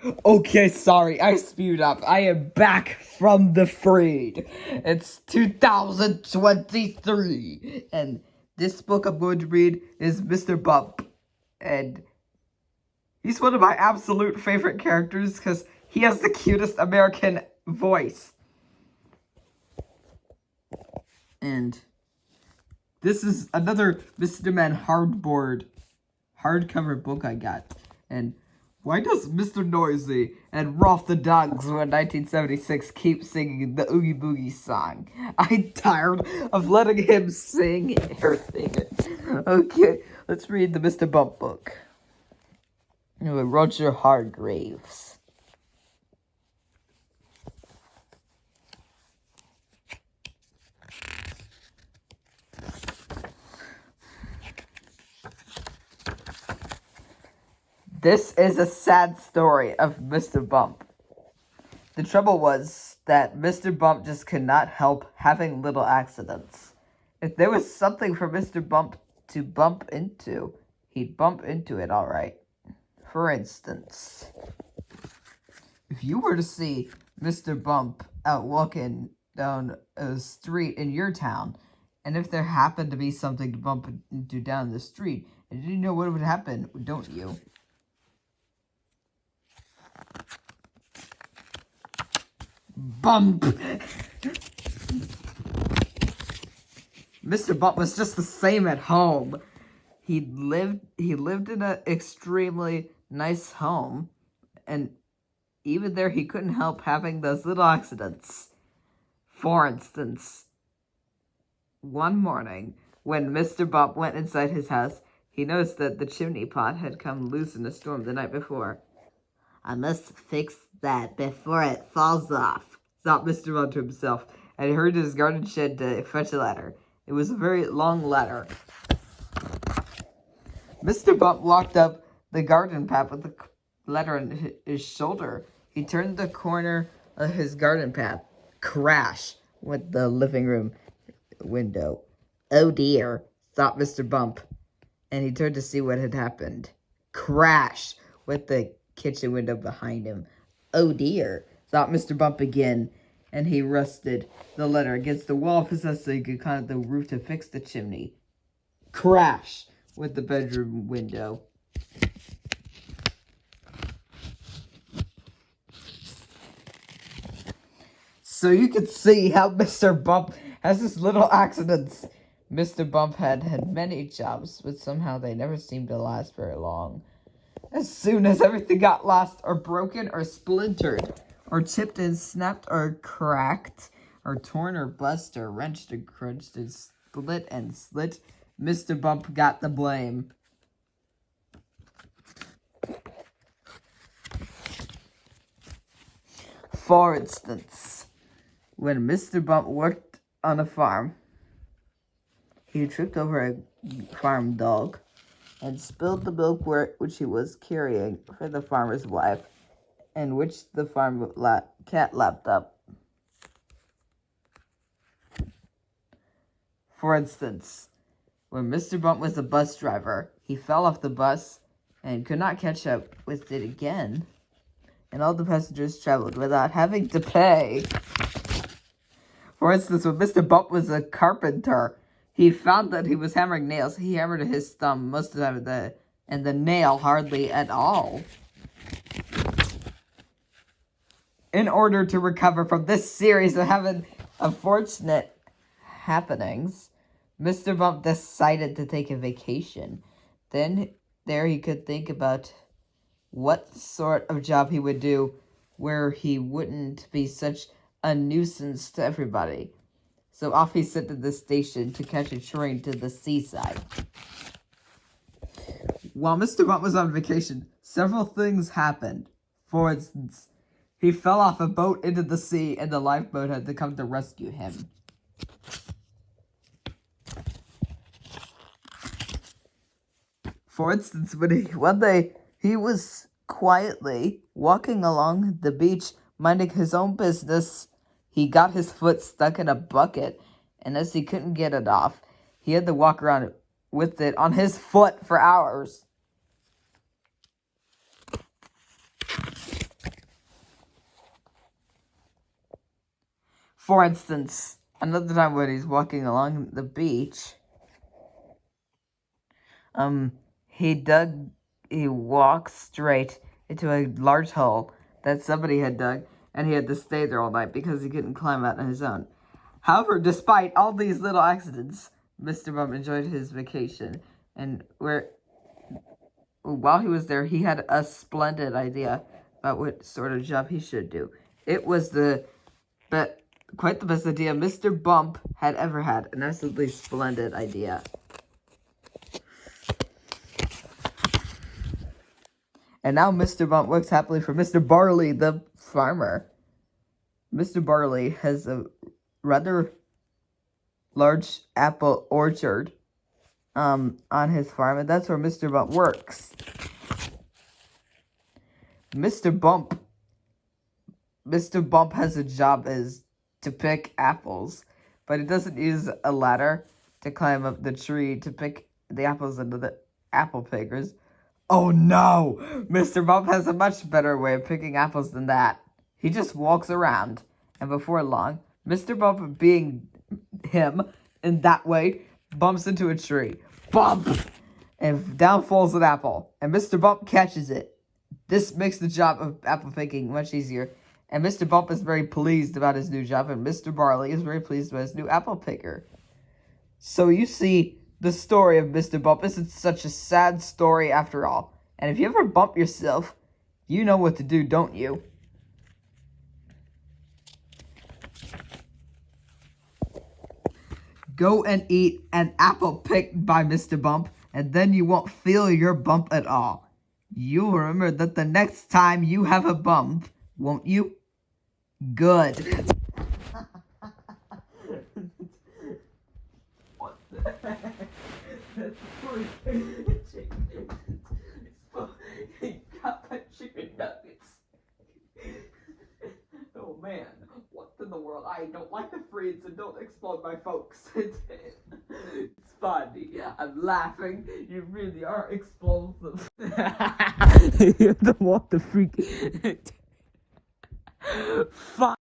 Okay, sorry, I spewed up. I am back from the freed. It's 2023, and this book I'm going to read is Mr. Bump. And he's one of my absolute favorite characters because he has the cutest American voice. And this is another Mr. Man hardcover book I got. And why does Mr. Noisy and Rolf the Dogs from 1976 keep singing the Oogie Boogie song? I'm tired of letting him sing everything. Okay, let's read the Mr. Bump book. Roger Hargraves. This is a sad story of Mr. Bump. The trouble was that Mr. Bump just could not help having little accidents. If there was something for Mr. Bump to bump into, he'd bump into it all right. For instance, if you were to see Mr. Bump out walking down a street in your town, and if there happened to be something to bump into down the street, and you know what would happen, don't you? Bump! Mr. Bump was just the same at home. He lived in an extremely nice home, and even there he couldn't help having those little accidents. For instance, one morning, when Mr. Bump went inside his house, he noticed that the chimney pot had come loose in a storm the night before. I must fix that before it falls off, thought Mr. Bump to himself, and he hurried to his garden shed to fetch a ladder. It was a very long ladder. Mr. Bump walked up the garden path with the ladder on his shoulder. He turned the corner of his garden path. Crash went the living room window. Oh dear, thought Mr. Bump, and he turned to see what had happened. Crash went the kitchen window behind him. Oh dear, thought Mr. Bump again, and he rested the ladder against the wall of his house so he could climb the roof to fix the chimney. Crash went the bedroom window. So you can see how Mr. Bump has his little accidents. Mr. Bump had many jobs, but somehow they never seemed to last very long. As soon as everything got lost, or broken, or splintered, or chipped and snapped, or cracked, or torn, or bust, or wrenched, or crunched, and split and slit, Mr. Bump got the blame. For instance, when Mr. Bump worked on a farm, he tripped over a farm dog and spilled the milk which he was carrying for the farmer's wife, and which the farm cat lapped up. For instance, when Mr. Bump was a bus driver, he fell off the bus and could not catch up with it again, and all the passengers traveled without having to pay. For instance, when Mr. Bump was a carpenter, he found that he was hammering nails. He hammered his thumb most of the time, and the nail hardly at all. In order to recover from this series of unfortunate happenings, Mr. Bump decided to take a vacation. Then there he could think about what sort of job he would do where he wouldn't be such a nuisance to everybody. So off he set to the station to catch a train to the seaside. While Mr. Bump was on vacation, several things happened. For instance, he fell off a boat into the sea, and the lifeboat had to come to rescue him. For instance, one day he was quietly walking along the beach, minding his own business. He got his foot stuck in a bucket, and as he couldn't get it off, he had to walk around with it on his foot for hours. For instance, another time when he's walking along the beach, he walks straight into a large hole that somebody had dug, and he had to stay there all night because he couldn't climb out on his own. However, despite all these little accidents, Mr. Bump enjoyed his vacation, and while he was there, he had a splendid idea about what sort of job he should do. It was quite the best idea Mr. Bump had ever had. An absolutely splendid idea. And now Mr. Bump works happily for Mr. Barley, the farmer. Mr. Barley has a rather large apple orchard on his farm, and that's where Mr. Bump works. Mr. Bump has a job as to pick apples, but he doesn't use a ladder to climb up the tree to pick the apples into the apple pickers. Oh no! Mr. Bump has a much better way of picking apples than that. He just walks around, and before long, Mr. Bump, being him in that way, bumps into a tree. Bump! And down falls an apple, and Mr. Bump catches it. This makes the job of apple picking much easier, and Mr. Bump is very pleased about his new job, and Mr. Barley is very pleased about his new apple picker. So you see, the story of Mr. Bump isn't such a sad story after all. And if you ever bump yourself, you know what to do, don't you? Go and eat an apple picked by Mr. Bump, and then you won't feel your bump at all. You'll remember that the next time you have a bump, won't you? Good. What the heck? That's He got my chicken nuggets. Oh man, what in the world? I don't like the freeze and don't explode my folks. It's funny. I'm laughing. You really are explosive. You don't want the freak. Fine.